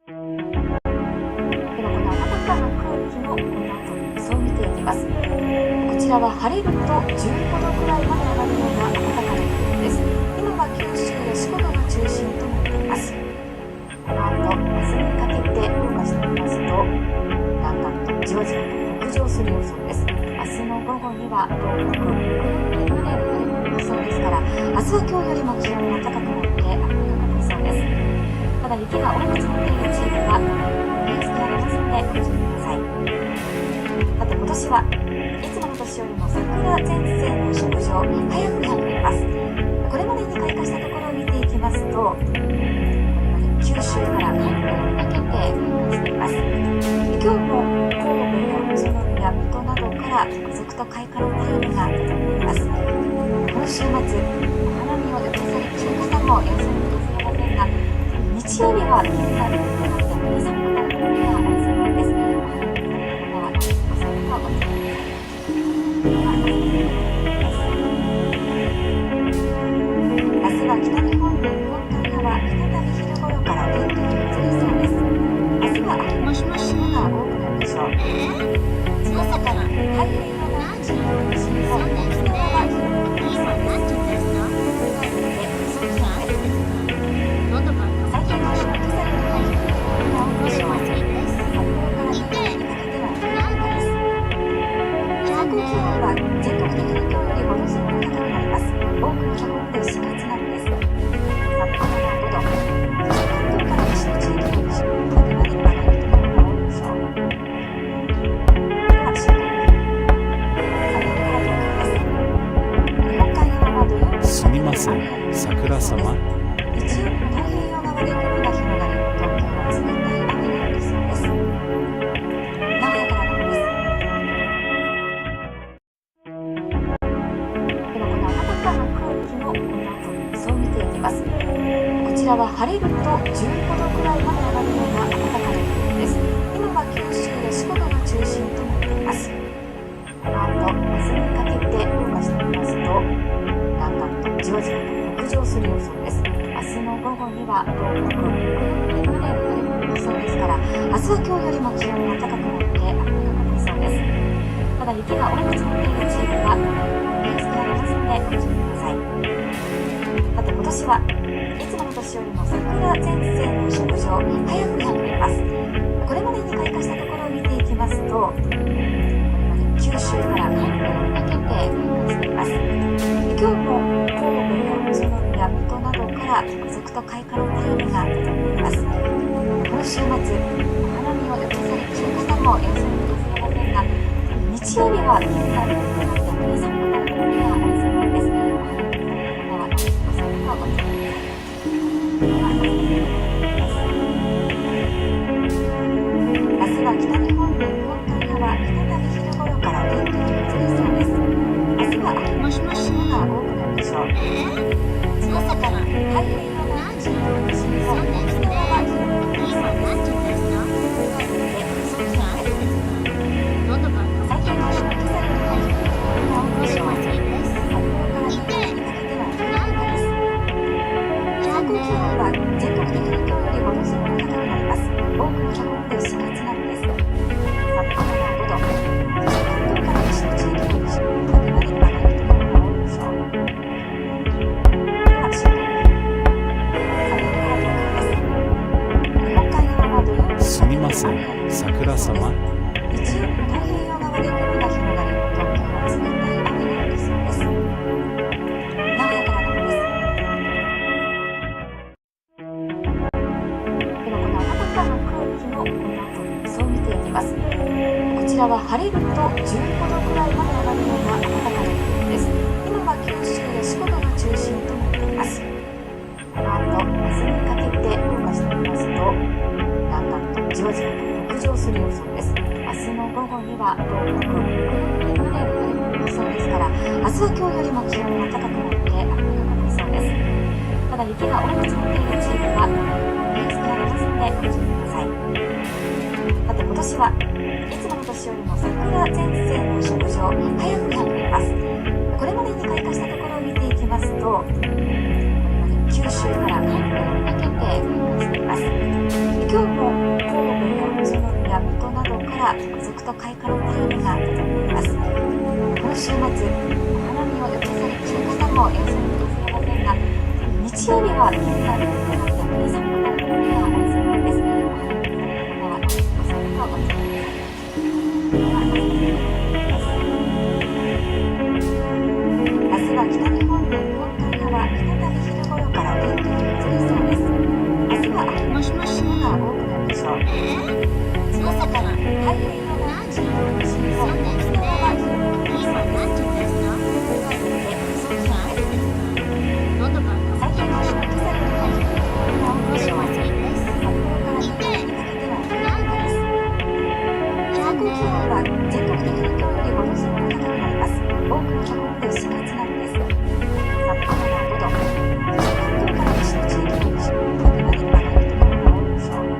ではこの暖かな空気のこの後の予想を見ていきます。こちらは晴れると15度くらいまで上がるような暖かな空気です。今は九州や四国が中心となっています。この後、明日にかけて動かしてみますと、だんだんとじわじわと北上する予想です。明日の午後には東北、北陸まで晴れる予想ですから、明日は今日よりも気温が高くなって暖かくなりそうです。ただ雪が多く積もっている地域は降りやすくなりますのでご注意ください。さて今年はいつもの年よりも桜前線の食上早くなっています。これまでに開花したところを見ていきますと、これまで九州から関東にかけて開花しています。今日も神戸や宇都宮、水戸などから続々と開花の便りが出ております。この週末、お花見を予定されている方もいらっしゃるかもしれませんが、日曜日は気になるとなって寒くなるところがありそうです。お花見の方はお散歩をお願いします。明日は北日本の日本海側、再び昼頃から天気が崩れそうです。明日は雨の降る所が多くなるでしょう。朝から太平洋側を中心に西日本、沖縄は広く降りそうです。最近の週の今朝よりも低いところが多いでしょう。札幌から東京にかけては冬型です。最高気温は全国的に今日より5度前後高くなります。多くのところで4月並みです。札幌は5度、そして関東から西の地域の西の方まで上がるところが多いでしょう。では週間予報。札幌から東京です。日本海側は土曜日すみません、桜様。日曜日も太平洋側で雲が広がり、東京は冷たい雨が降りそうです。名古屋からのです。ではこの暖かな空気のこの後の予想を見ていきます。こちらは晴れると15度くらいまで上がるような暖かな空気です。今は九州や四国が中心となっています。この後、明日にかけて動かしてみますと、だんだんとじわじわと北上する予想です。明日の午後には東北、北陸まで晴れる予想ですから、明日は今日よりも気温が高くなって暖かくなりそうです。ただ雪が多く積もっている地域は降りやすくなりますのでご注意ください。さて今年はいつもの年よりも桜前線の食上早くなっています。これまでに開花したところを見ていきますと、これまで九州から関東にかけて開花しています。今日も神戸や宇都宮、水戸などから続々と開花の便りが出ております。この週末、お花見を予定されている方もいらっしゃるかもしれませんが、日曜日は気になるとなって寒くなるところがありそうです。お花見の方はお散歩をお願いします。明日は北日本の日本海側、再び昼頃から天気が崩れそうです。明日は雨の降る所が多くなるでしょう。朝から太平洋側を中心に西日本、沖縄は広く降りそうです。最近の週の今朝よりも低いところが多いでしょう。札幌から東京にかけては冬型です。最高気温は全国的に今日より5度前後高くなります。多くのところで4月並みです。札幌は5度、そして関東から西の地域の西の方まで上がるところが多いでしょう。では週間予報。札幌から東京です。日本海側は土曜日すみません、桜様。日曜日も太平洋側で雲が広がり、東京は冷たい雨が降りそうです。名古屋からのです。ではこの暖かな空気のこの後の予想を見ていきます。こちらは晴れると15度くらいまで上がるような暖かな空気です。今は九州や四国が中心となっています。この後、明日にかけて動かしてみますと、だんだんとじわじわと北上する予想です。明日の午後には東北、北陸まで晴れる予想ですから、明日は今日よりも気温が高くなって暖かくなりそうです。ただ雪が多く積もっている地域は降りやすくなりますのでご注意ください。さて今年はいつもの年よりも桜前線の食上早くなっています。これまでに開花したところを見ていきますと、これまで九州から関東にかけて開花しています。今日もと開花のタイムが出ています。この週末、お花見を予定されている方もいらっしゃるかもしれませんが、日曜日は気になることがあって寒くなるところがありそうです。お花見される方はお散歩をお伝え明日は北日本の日本海側、再び昼頃から天気が崩れそうです。明日は雨の降る所が多くなるでしょう。朝から太平洋側を中心に沖縄は広く降りそうです。というわけで予想気温です。最低気温は今朝よりも低いところが多いでしょう。札幌から新潟にかけては1度です。最高気温は全国的に今日より5度前後高くなります。多くのところで4月並みです。札幌は5度、そして関東から西の地域の西6度まで上がるところが多いでしょう。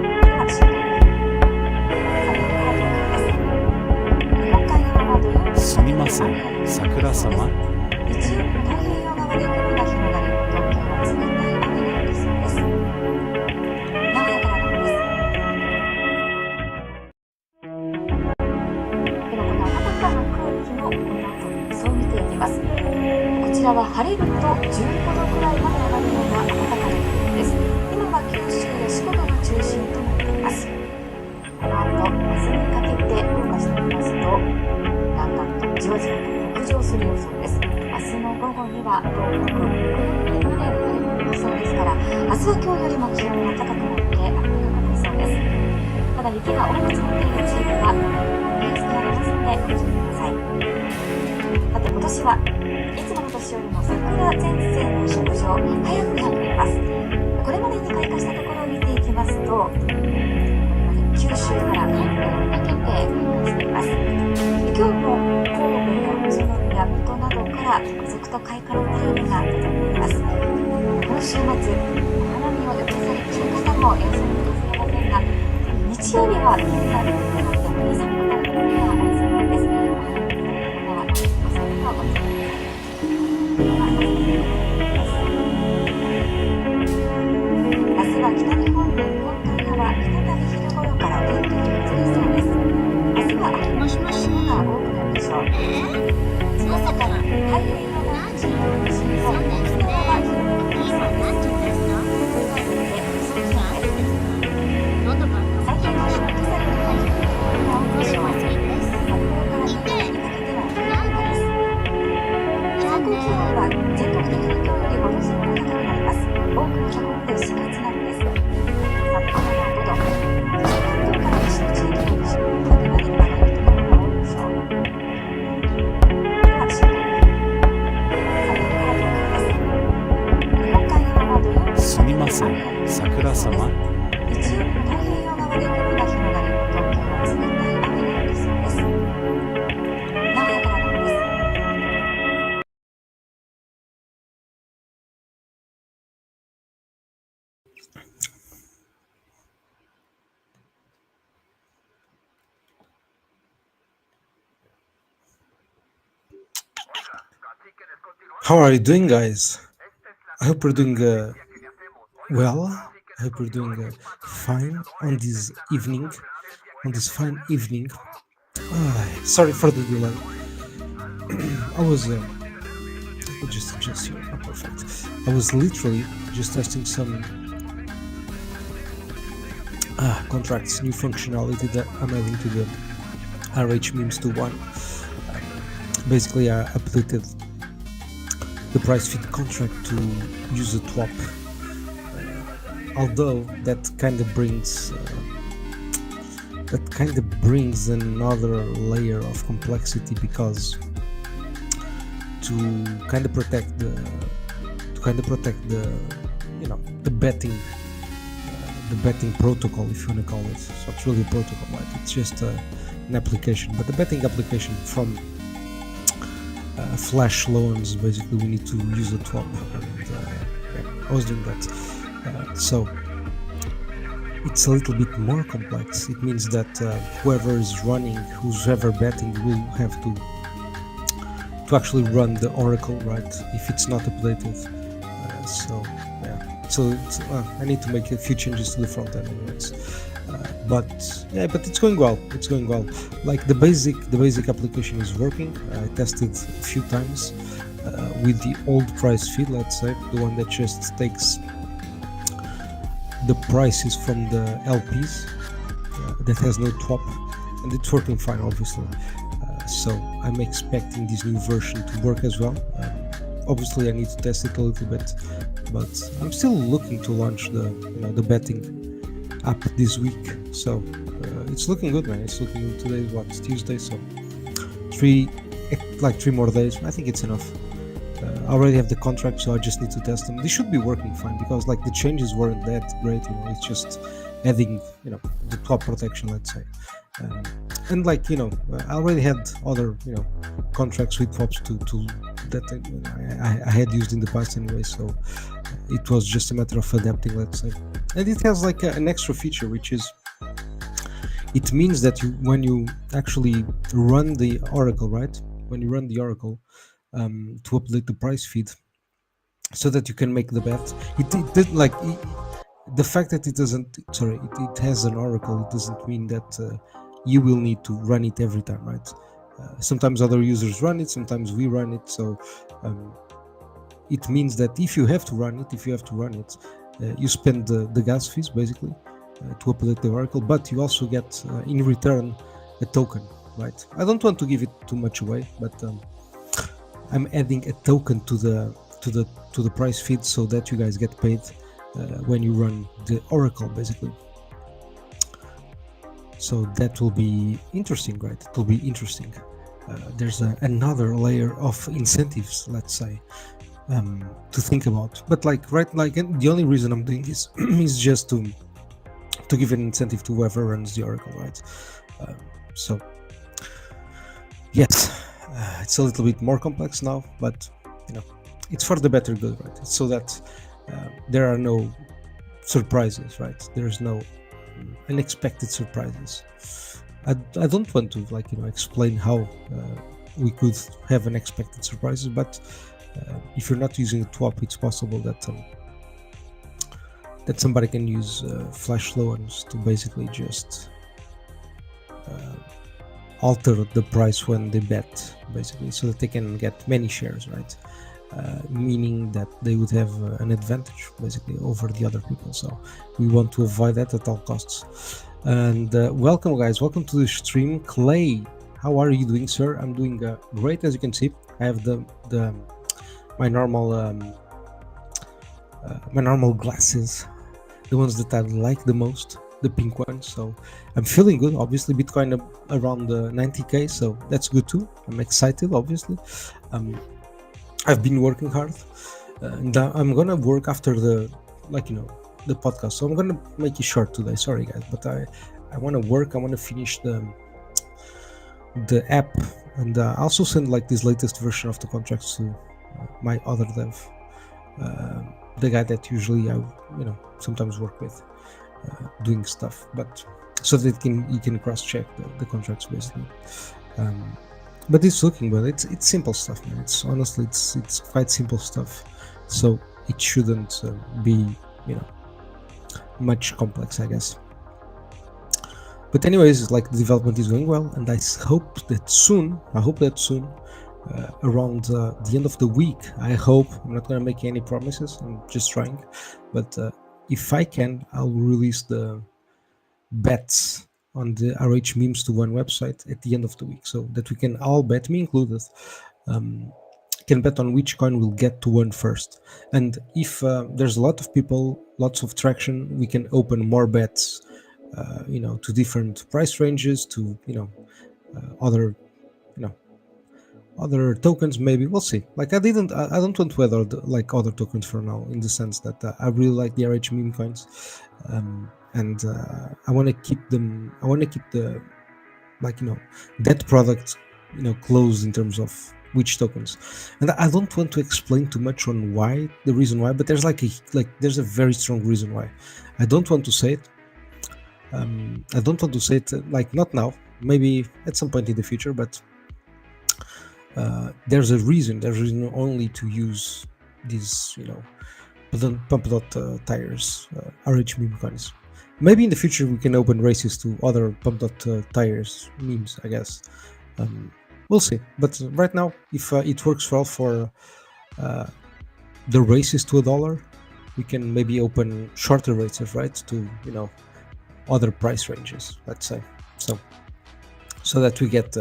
では週間予報。札幌から東京です。日本海側は土曜日すみません、桜様。日曜日も太平洋側で雲が広がり、東京は冷たい雨が降りそうです。名古屋からのです。ではこの暖かな空気のこの後の予想を見ていきます。こちらは晴れると15度くらいまで上がるような暖かな空気です。今は九州や四国が中心となっています。この後、明日にかけて動かしてみますと、だんだんとじわじわと北上する予想です。明日の午後には東北、北陸まで晴れ間が出そうですから、明日は今日よりも気温が高くなって暖かくなりそうです。ただ雪が多く積もっている地域は目安となりますのでご注意ください。さて今年はいつもの年よりも桜前線の食上早くなっています。これまでに開花したところを見ていきますと、これまで九州から関東にかけて開花しています。今日も神戸や宇都宮、水戸などから続々と開花のタイムが出ています。この週末、お花見を予定されている方もいらっしゃるかもしれませんが、日曜日は気になることがあって寒くなるところがありそうです。お花見される方はお散歩をお伝え明日は北日本の日本海側、再び昼頃から天気が崩れそうです。明日は雨の降る所が多くなるでしょう。朝から太平洋側を中心に沖縄は広く降りそうです。というわけで予想気温です。最低気温は今朝よりも低いところが多いでしょう。札幌から新潟にかけては1度です。最高気温は全国的に今日より5度前後高くなります。多くのところで4月並みです。札幌は5度、そして関東から西の地域の西6度まで上がるところが多いでしょう。では週間予報。札幌から東京です。日本海側は土曜日すみません、桜様。日曜日も太平洋側で雲が広がり、東京は冷たい雨が降りそうです。名古屋からのです。How are you doing, guys? I hope you're doing well. I hope you're doing fine on this evening. On this fine evening. Sorry for the delay. I was let me just adjust here. Oh, perfect. I was literally just testing some contracts, new functionality that I'm adding to the RH memes to one. Basically, I updated the price feed contract to use a twop, although that kind of brings another layer of complexity, because to kind of protect the betting protocol, if you want to call it. So it's really a protocol, right? It's just an application, but the betting application from flash loans, basically we need to use a twop, and I was doing that. So it's a little bit more complex. It means that whoever is running, who's ever betting, will have to actually run the oracle, right, if it's not updated. So I need to make a few changes to the front end anyways. But yeah, but it's going well. It's going well. Like the basic application is working. I tested a few times with the old price feed, let's say, the one that just takes the prices from the LPs, that has no top, and it's working fine, obviously. So I'm expecting this new version to work as well. Obviously, I need to test it a little bit, but I'm still looking to launch the betting app this week. So it's looking good, man. It's looking good. Today, what's Tuesday? So three more days. I think it's enough. I already have the contract, so I just need to test them. They should be working fine because like the changes weren't that great. It's just adding the top protection, let's say. And like I already had other contracts with swaps to that I had used in the past anyway, so it was just a matter of adapting, let's say. And it has like an extra feature, which is it means that when you actually run the oracle, right? When you run the oracle to update the price feed, so that you can make the bet. The fact that it has an oracle, it doesn't mean that you will need to run it every time, right? Sometimes other users run it, sometimes we run it. So it means that if you have to run it, you spend the gas fees basically to update the oracle, but you also get in return a token, right? I don't want to give it too much away, but I'm adding a token to the price feed so that you guys get paid when you run the oracle, basically. So that will be interesting, right? It will be interesting. There's another layer of incentives, let's say, to think about. But the only reason I'm doing this is just to give an incentive to whoever runs the oracle, right? So yes, it's a little bit more complex now, but it's for the better good, right? It's so that there are no surprises, right? There's no unexpected surprises. I don't want to explain how we could have unexpected surprises, but if you're not using a swap, it's possible that somebody can use flash loans to basically just alter the price when they bet, basically, so that they can get many shares, right? Meaning that they would have an advantage basically over the other people. So we want to avoid that at all costs. And welcome, guys, welcome to the stream. Clay, how are you doing, sir? I'm doing great. As you can see, I have my normal glasses, the ones that I like the most, the pink ones. So I'm feeling good. Obviously, Bitcoin around 90k, so that's good too. I'm excited, obviously. I've been working hard, and I'm gonna work after the podcast. So I'm gonna make it short today. Sorry, guys, but I want to work. I want to finish the app, and also send this latest version of the contracts to my other dev, the guy that usually I sometimes work with, doing stuff, but so that he can cross-check the contracts basically. But it's looking well. It's simple stuff, man. It's honestly it's quite simple stuff, so it shouldn't be much complex, I guess. But anyways, the development is going well, and I hope that soon, around the end of the week, I hope, I'm not gonna make any promises, I'm just trying, but if I can, I'll release the bets on the RH memes to one website at the end of the week, so that we can all bet, me included, can bet on which coin will get to one first. And if there's a lot of people, lots of traction, we can open more bets, to different price ranges, to other tokens. Maybe we'll see. I don't want to add other tokens for now, in the sense that I really like the RH meme coins, and I want to keep them. I want to keep the that product closed in terms of which tokens. And I don't want to explain too much on the reason why, but there's there's a very strong reason why. I don't want to say it. I don't want to say it not now, maybe at some point in the future, but there's a reason only to use these pump dot tires RH meme coins. maybe in the future we can open races to other pump.tires memes, I guess. We'll see. But right now, if it works well for the races to $1, we can maybe open shorter races, right, to other price ranges, let's say, so that we get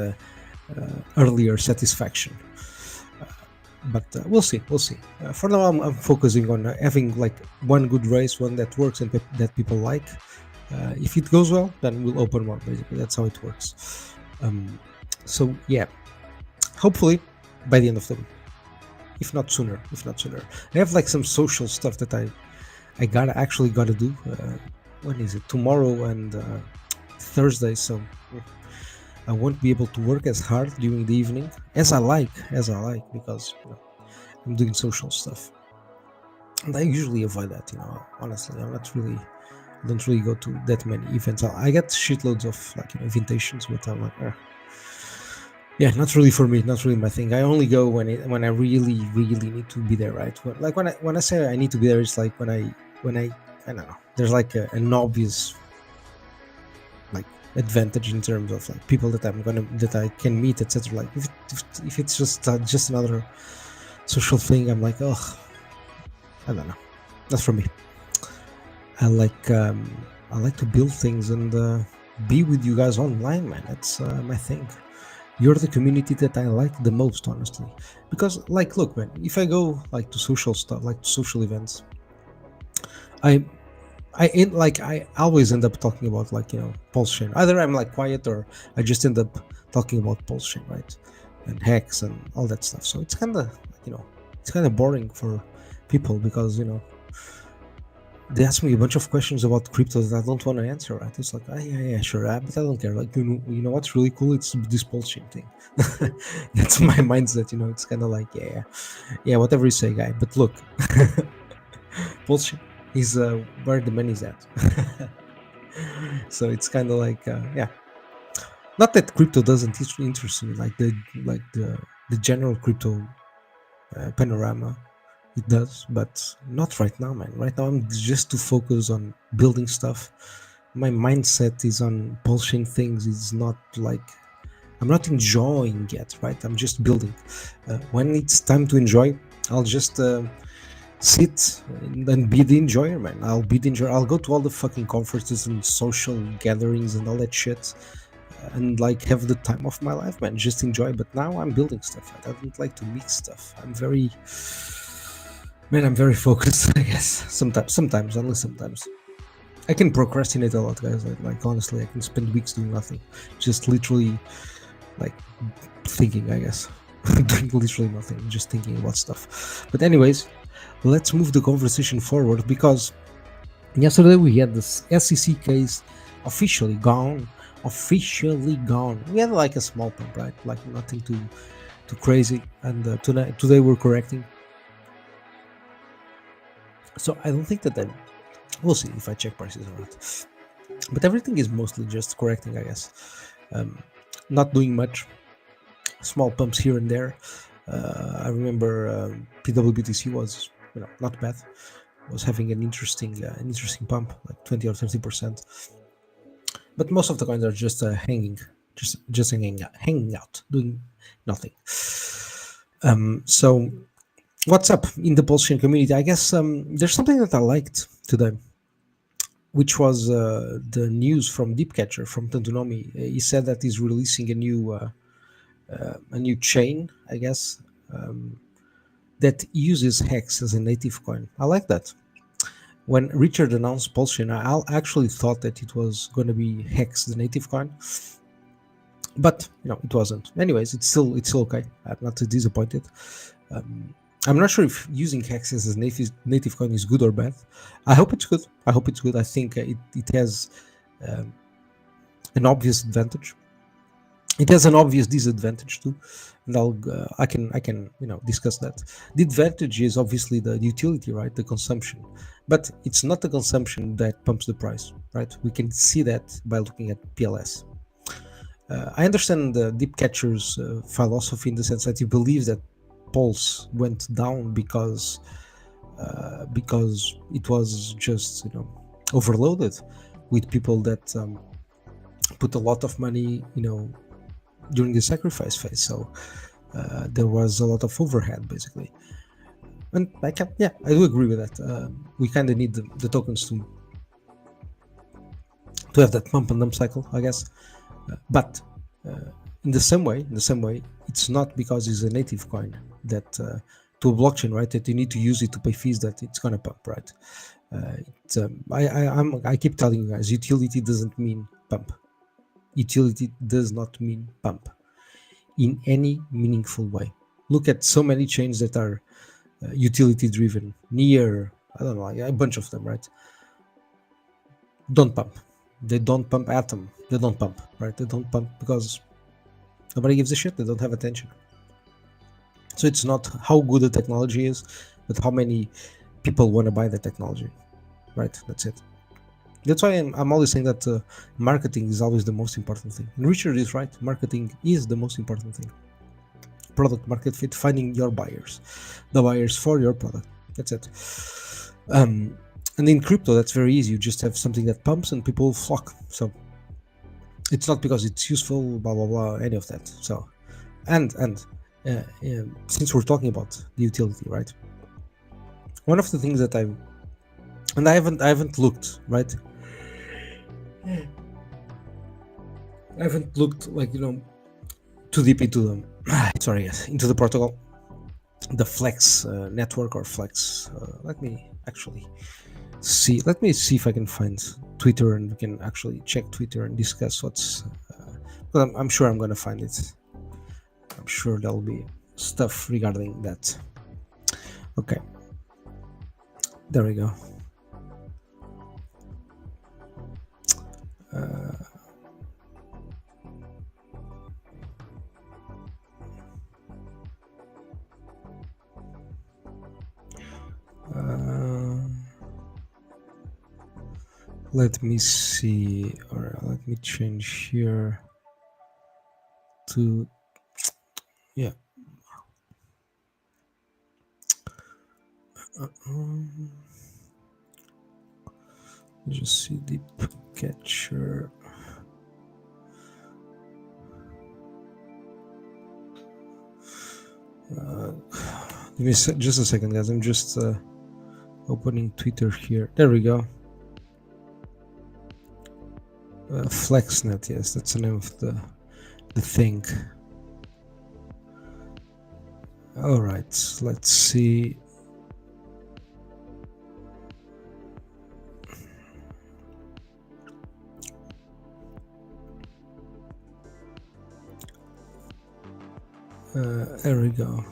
earlier satisfaction. But we'll see. For now, I'm focusing on having like one good race, one that works and that people like. If it goes well, then we'll open more. Basically, that's how it works. So yeah, hopefully by the end of the week, if not sooner. I have like some social stuff that I gotta do. When is it? Tomorrow and Thursday. So I won't be able to work as hard during the evening as I like, because I'm doing social stuff, and I usually avoid that. Honestly, I don't really go to that many events. I get shitloads of like invitations, but I'm like, yeah, not really for me, not really my thing. I only go when I really need to be there, right? When I say I need to be there, it's like when I don't know. There's like an obvious like advantage in terms of like people that I can meet, etc. Like if it's just another social thing, I'm like, oh, I don't know, not for me. I like to build things and be with you guys online, man. That's my thing. You're the community that I like the most, honestly, because like, look, man, if I go like to social stuff, like to social events, I always end up talking about like PulseChain. Either I'm like quiet or I just end up talking about PulseChain, right, and hex and all that stuff. So it's kind of boring for people because they ask me a bunch of questions about crypto that I don't want to answer, right? It's like, yeah, sure, but I don't care. Like, you know what's really cool? It's this PulseChain thing. That's my mindset. It's kind of like, yeah, whatever you say, guy. But look, PulseChain is where the money's at. So it's kind of like, yeah. Not that crypto doesn't interest me, like the general crypto panorama. It does, but not right now, man. Right now, I'm just too focused on building stuff. My mindset is on PulseChain things. It's not like I'm not enjoying yet, right? I'm just building. When it's time to enjoy, I'll just sit and be the enjoyer, man. I'll be the enjoyer. I'll go to all the fucking conferences and social gatherings and all that shit, and like have the time of my life, man. Just enjoy. But now I'm building stuff. Right? I don't like to mix stuff. I'm very focused, I guess. Sometimes, only sometimes. I can procrastinate a lot, guys. Like honestly, I can spend weeks doing nothing, just literally, like thinking. I guess doing literally nothing, just thinking about stuff. But anyways, let's move the conversation forward because yesterday we had this SEC case officially gone. We had like a small pump, right? Like nothing too crazy. And today we're correcting. So I don't think that we'll see if I check prices or not. But everything is mostly just correcting, I guess. Not doing much. Small pumps here and there. I remember PWBTC was not bad. Was having an interesting pump, like 20 or 30%. But most of the coins are just hanging out, doing nothing. So what's up in the PulseChain community? I guess there's something that I liked today, which was the news from Deepcatcher from Tantunomi. He said that he's releasing a new chain, I guess, that uses Hex as a native coin. I like that. When Richard announced PulseChain, I actually thought that it was going to be Hex, the native coin, but it wasn't. Anyways, it's still okay. I'm not too disappointed. I'm not sure if using Hex as a native coin is good or bad. I hope it's good. I think it has an obvious advantage. It has an obvious disadvantage too, and I can discuss that. The advantage is obviously the utility, right? The consumption, but it's not the consumption that pumps the price, right? We can see that by looking at PLS. I understand the Deepcatcher's philosophy in the sense that he believes that Pulse went down because it was just overloaded. with people that put a lot of money, during the sacrifice phase. So there was a lot of overhead, basically. And I do agree with that. We kind of need the tokens to have that pump and dump cycle, I guess. But in the same way, it's not because it's a native coin that to a blockchain, right, that you need to use it to pay fees that it's gonna pump, right? I keep telling you guys, utility doesn't mean pump. Utility does not mean pump in any meaningful way. Look at so many chains that are utility driven. Near, I don't know, a bunch of them, right? Don't pump. They don't pump Atom. They don't pump, right? They don't pump because nobody gives a shit. They don't have attention. So it's not how good the technology is, but how many people want to buy the technology, right? That's it. That's why I'm always saying that marketing is always the most important thing. And Richard is right. Marketing is the most important thing. Product market fit, finding your buyers, the buyers for your product. That's it. And in crypto, that's very easy. You just have something that pumps and people flock. So it's not because it's useful, blah blah blah, any of that. So, and since we're talking about the utility, right? One of the things that I haven't looked, right? I haven't looked too deep into them. Into the protocol, the Flex network or Flex. Let me actually see. Let me see if I can find Twitter and we can actually check Twitter and discuss what's. But I'm sure I'm going to find it. I'm sure there'll be stuff regarding that. Okay. There we go. Let me see, or let me change here to, yeah. Just see the catcher. Give me just a second, guys. I'm just opening Twitter here. There we go. FlexNet, yes, that's the name of the thing. All right, let's see. There we go.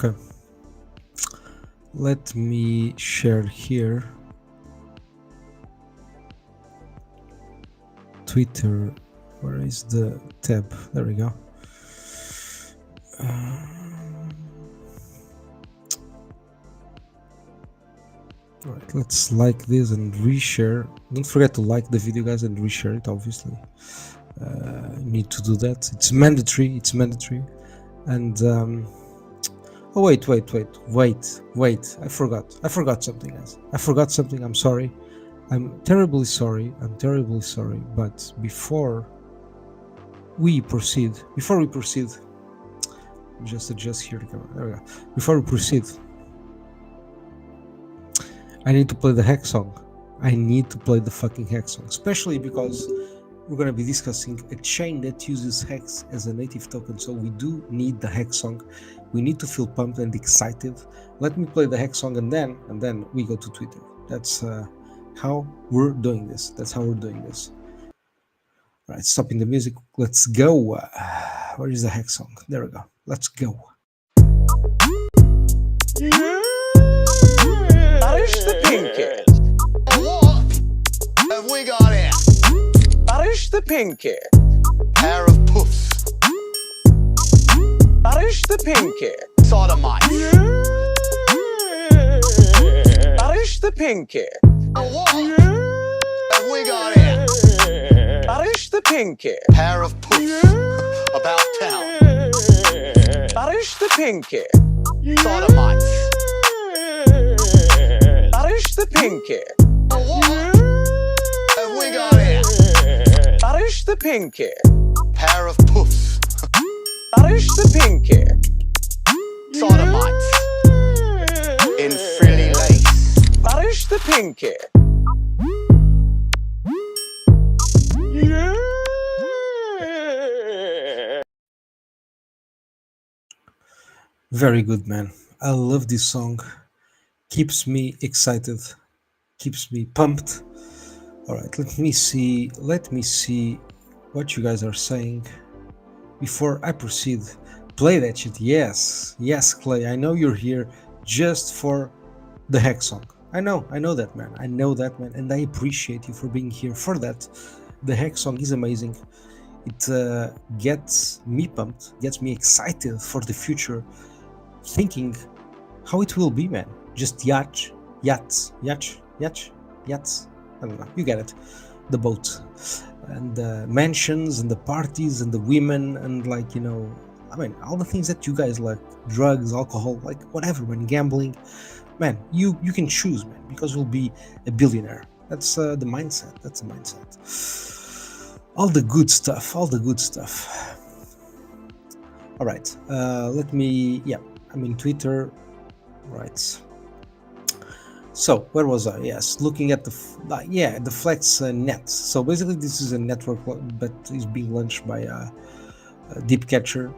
Okay. Let me share here. Twitter. Where is the tab? There we go. All right, let's like this and reshare. Don't forget to like the video, guys, and reshare it. Obviously, you need to do that. It's mandatory. It's mandatory. And oh wait! I forgot something, guys. I forgot something. I'm sorry. I'm terribly sorry. But before we proceed, just adjust here the camera. There we go. Before we proceed, I need to play the hex song. I need to play the fucking hex song, especially because we're going to be discussing a chain that uses hex as a native token. So we do need the hex song. We need to feel pumped and excited. Let me play the hex song and then we go to Twitter. That's how we're doing this. All right, stopping the music. Let's go. Where is the hex song? There we go. Let's go. Barış the Pinky. What have we got here? Barış the Pinky. Pair of puffs. Barış the Pinky. Sodomite. Barış the Pinky. What have we got here? Barış the the pinky. Pair of puss about town. Parish the pinky. Sodomites. Parish the pinky. What have we got here? Parish the pinky. Pair of puss. Parish the pinky. Sodomites. In frilly lace. Parish the pinky. Very good, man. I love this song. Keeps me excited. Keeps me pumped. All right, let me see what you guys are saying before I proceed. Play that shit. Yes, Clay. I know you're here just for the Hex song. I know that, man. And I appreciate you for being here for that. The Hex song is amazing. It gets me pumped, gets me excited for the future, thinking how it will be, man. Just yachts. I don't know, you get it. The boat and the mansions and the parties and the women and, like, you know, I mean, all the things that you guys like, drugs, alcohol, like whatever, man, gambling, man, you can choose, man, because you'll be a billionaire. That's the mindset. That's the mindset. All the good stuff. All right, let me, yeah, I'm in Twitter, right? So where was I? Yes, looking at the Flex net. So basically, this is a network that is being launched by Deepcatcher.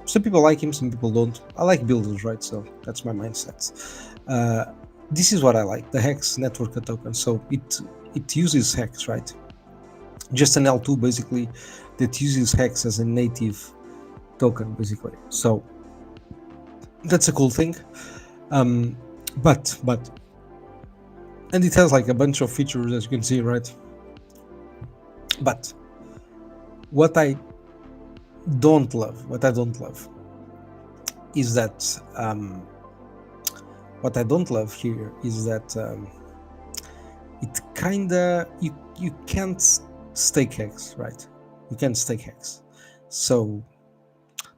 Some people like him, some people don't. I like builders, right? So that's my mindset. This is what I like: the Hex network token. So it uses Hex, right? Just an L2 basically that uses Hex as a native token, basically. So that's a cool thing. But and it has like a bunch of features, as you can see, right? But what I don't love is that here is that it kinda you can't stake Hex, right? You can't stake Hex. So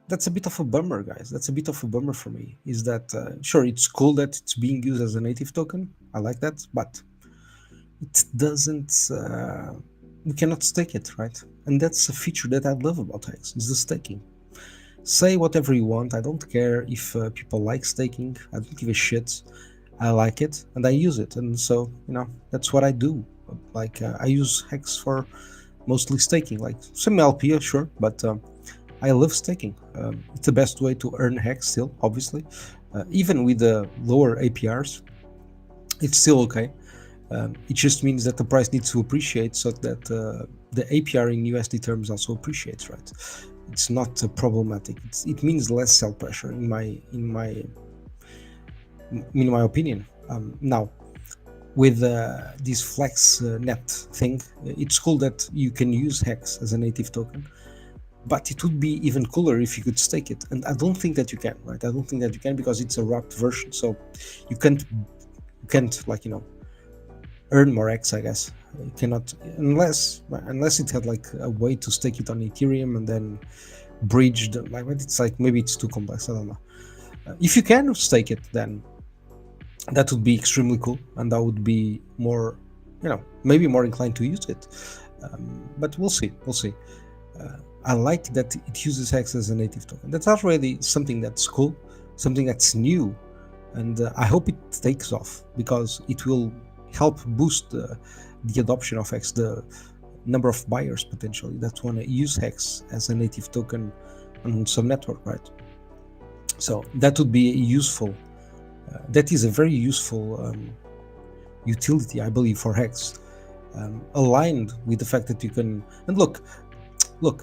that's a bit of a bummer, guys. That's a bit of a bummer for me. Is that sure, it's cool that it's being used as a native token. I like that, but it doesn't. We cannot stake it, right? And that's a feature that I love about Hex, is the staking. Say whatever you want. I don't care if people like staking. I don't give a shit. I like it and I use it, and so, you know, that's what I do. Like I use Hex for mostly staking, like some LP, sure, but I love staking. It's the best way to earn Hex still, obviously. Even with the lower APRs, it's still okay. It just means that the price needs to appreciate so that the APR in USD terms also appreciates, right? It's not problematic. It means less sell pressure in my opinion. Now, with this Flex net thing, it's cool that you can use Hex as a native token, but it would be even cooler if you could stake it, and I don't think that you can, right? I don't think that you can, because it's a wrapped version, so you can't like, you know, earn more X, I guess. You cannot, unless it had like a way to stake it on Ethereum and then bridge the, like, it's like, maybe it's too complex, I don't know. If you can stake it, then that would be extremely cool, and I would be more, you know, maybe more inclined to use it. But we'll see. I like that it uses Hex as a native token. That's already something that's cool, something that's new, and I hope it takes off, because it will help boost the adoption of Hex, the number of buyers potentially that want to use Hex as a native token on some network, right? So that would be useful. That is a very useful utility, I believe, for Hex, aligned with the fact that you can. And look,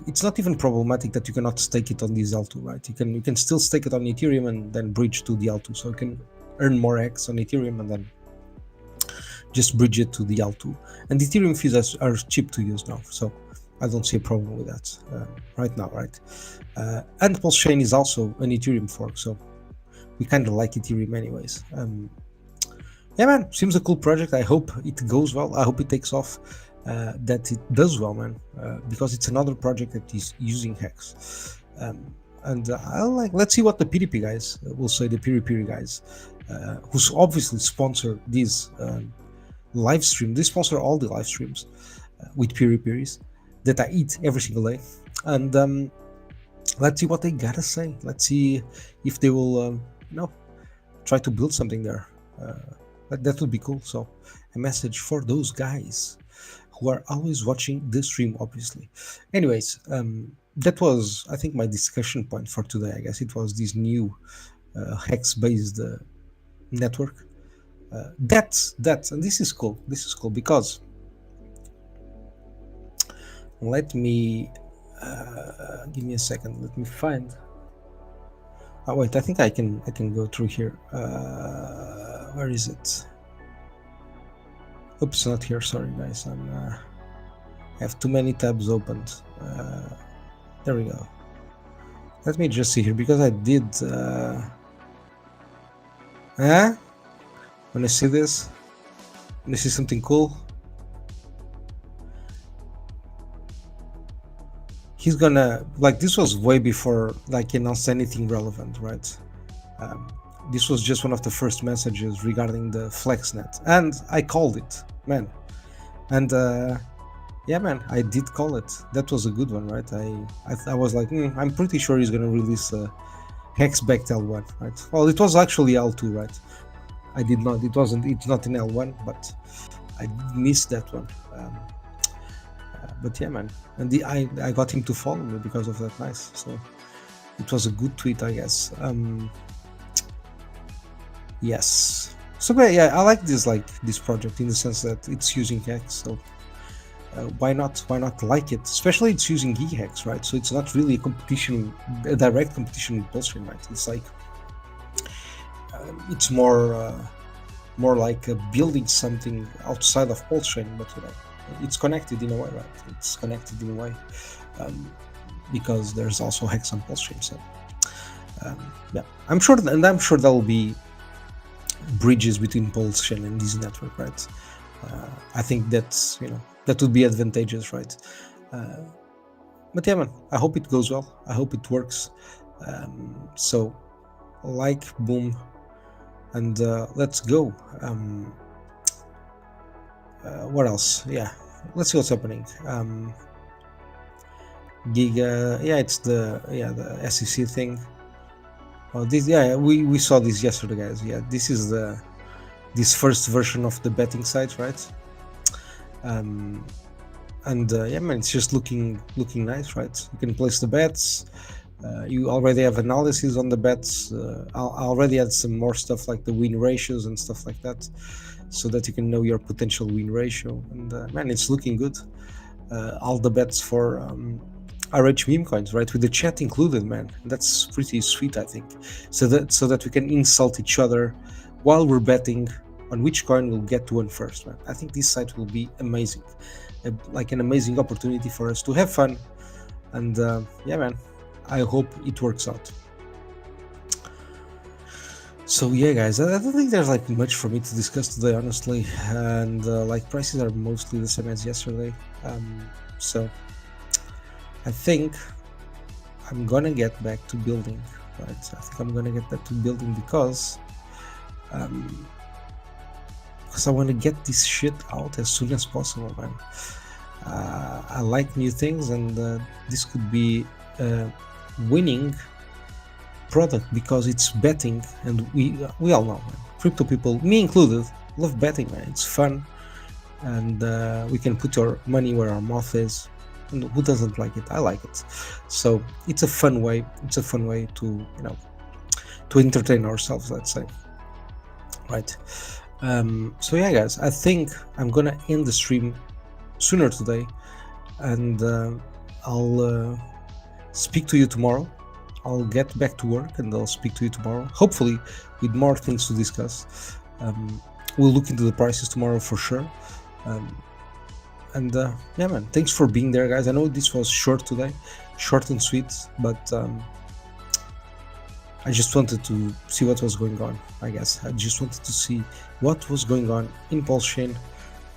it's not even problematic that you cannot stake it on this L2, right? You can still stake it on Ethereum and then bridge to the L2, so you can earn more X on Ethereum and then just bridge it to the L2. And Ethereum fees are cheap to use now, so I don't see a problem with that right now, right? And PulseChain is also an Ethereum fork, so we kind of like Ethereum anyways. Yeah, man, seems a cool project. I hope it goes well. I hope it takes off. that it does well, man, because it's another project that is using hex. And let's see what the PDP guys will say, the Piri guys, who obviously sponsor this live stream. They sponsor all the live streams with Piris that I eat every single day. And let's see what they gotta say. Let's see if they will, try to build something there. That would be cool. So a message for those guys who are always watching the stream, obviously. Anyways, that was, I think, my discussion point for today. I guess it was this new hex-based network. That's and this is cool. This is cool because let me give me a second. Let me find. Oh wait, I think I can go through here. Where is it? Oops, not here. Sorry, guys. I have too many tabs opened. There we go. Let me just see here because I did. When I see this, when I see something cool, he's gonna this was way before he announced anything relevant, right? This was just one of the first messages regarding the FlexNet, and I called it, man. And yeah, man, I did call it. That was a good one, right? I was like, I'm pretty sure he's gonna release a hex-backed L1, right? Well, it was actually L2, right? I did not. It's not in L1, but I missed that one. But yeah, man, and I got him to follow me because of that. Nice. So it was a good tweet, I guess. Yes. So yeah, I like this project in the sense that it's using hex. So why not like it? Especially it's using eHEX, right? So it's not really a direct competition with PulseChain, right? It's it's more like building something outside of PulseChain, but it's connected in a way, right? It's connected in a way because there's also hex on PulseChain. So yeah, I'm sure there will be bridges between PulseChain and this network, right? I think that's that would be advantageous, right? But yeah, man, I hope it goes well. I hope it works. So boom, and let's go. What else? Yeah, let's see what's happening. Giga, yeah, it's the SEC thing. Oh, this, yeah, we saw this yesterday, guys. Yeah, this is this first version of the betting site, right? And yeah, man, it's just looking nice, right? You can place the bets. You already have analysis on the bets. I already had some more stuff like the win ratios and stuff like that, so that you can know your potential win ratio. And man, it's looking good. All the bets for RH meme coins, right, with the chat included, man. That's pretty sweet, I think. So that we can insult each other while we're betting on which coin will get to one first, man. I think this site will be amazing, like an amazing opportunity for us to have fun. And yeah, man, I hope it works out. So yeah, guys, I don't think there's much for me to discuss today, honestly, and prices are mostly the same as yesterday. So I think I'm gonna get back to building, right? I think I'm gonna get back to building because I want to get this shit out as soon as possible, man. I like new things, and this could be a winning product because it's betting, and we all know, man. Crypto people, me included, love betting, man. It's fun, and we can put our money where our mouth is. And who doesn't like it? I like it. So it's a fun way. It's a fun way to to entertain ourselves, let's say, right? So yeah, guys, I think I'm gonna end the stream sooner today, and I'll speak to you tomorrow. I'll get back to work and I'll speak to you tomorrow, hopefully with more things to discuss. We'll look into the prices tomorrow for sure. And yeah, man, thanks for being there, guys. I know this was short today, short and sweet, but I just wanted to see what was going on. I guess I just wanted to see what was going on in PulseChain,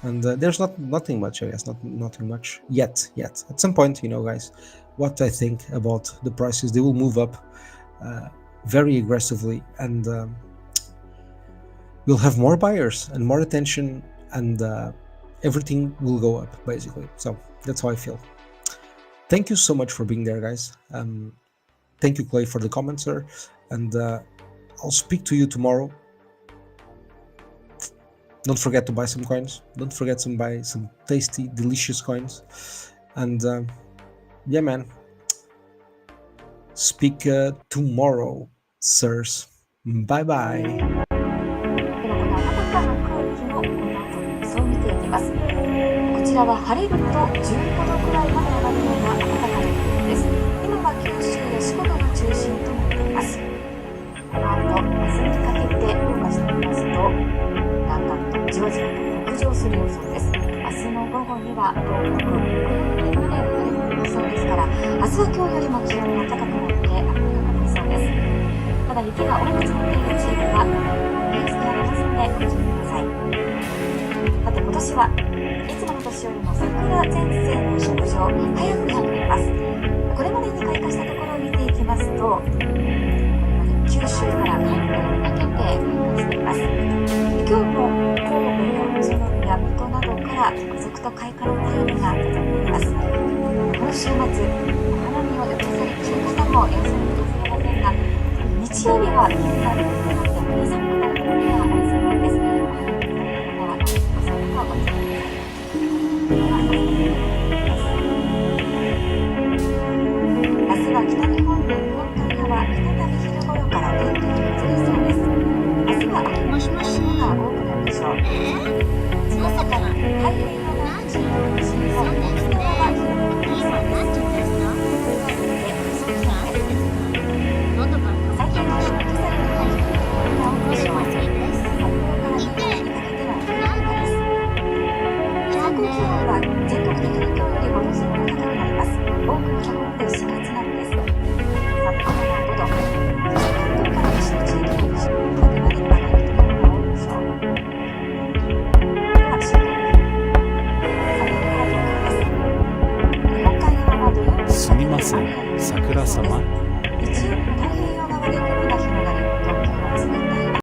And there's nothing much, I guess, nothing much yet. At some point, guys, what I think about the prices, they will move up very aggressively, and we'll have more buyers and more attention, and everything will go up, basically. So that's how I feel. Thank you so much for being there, guys. Thank you, Clay, for the comments, sir, and I'll speak to you tomorrow. Don't forget to buy some coins. Don't forget to buy some tasty, delicious coins. And yeah, man. Speak tomorrow, sirs. Bye bye. ではこの暖かな空気のこの後の予想を見ていきます。こちらは晴れると15度くらいまで上がるような暖かな空気です。今は九州や四国が中心となっています。この後、明日にかけて動かしてみますと、だんだんとじわじわと北上する予想です。明日の午後には東北、北陸まで降り込む予想ですから、明日は今日よりも気温が高くなって暖かくなりそうです。まだ雪が多く積もっている地域はニュースがありますのでご注意ください。さて今年はいつもの年よりも桜前線の北上早くなっています。これまでに開花したところを見ていきますと、これまで九州から関東にかけて開花しています。今日も神戸や宇都宮、水戸などから続々と開花の便りが届いています。今週末、お花見を予定されている方もいらっしゃるかもしれませんが、日曜日は気温が低くなって寒くなるところがありそうです。お花見の方はお過ごしとお伝えください。では、明日は北日本の日本海側、再び昼頃から天気が崩れそうです。明日は秋の日の雲が多くなるでしょう。その他、太平洋側の地域の西日本、沖縄は広く雨が降りそうです。最近の今朝に入るところが多いでしょう。札幌から新潟にかけては冬晴れです。最高気温は全国的に今日より5度前後高くなります。多くのところで4月並みです。札幌は5度、そして関東から西の地域は20度くらいまで上がるところが多いでしょう。では週間予報。札幌から東京です。日本海側は土曜日すみません、桜様。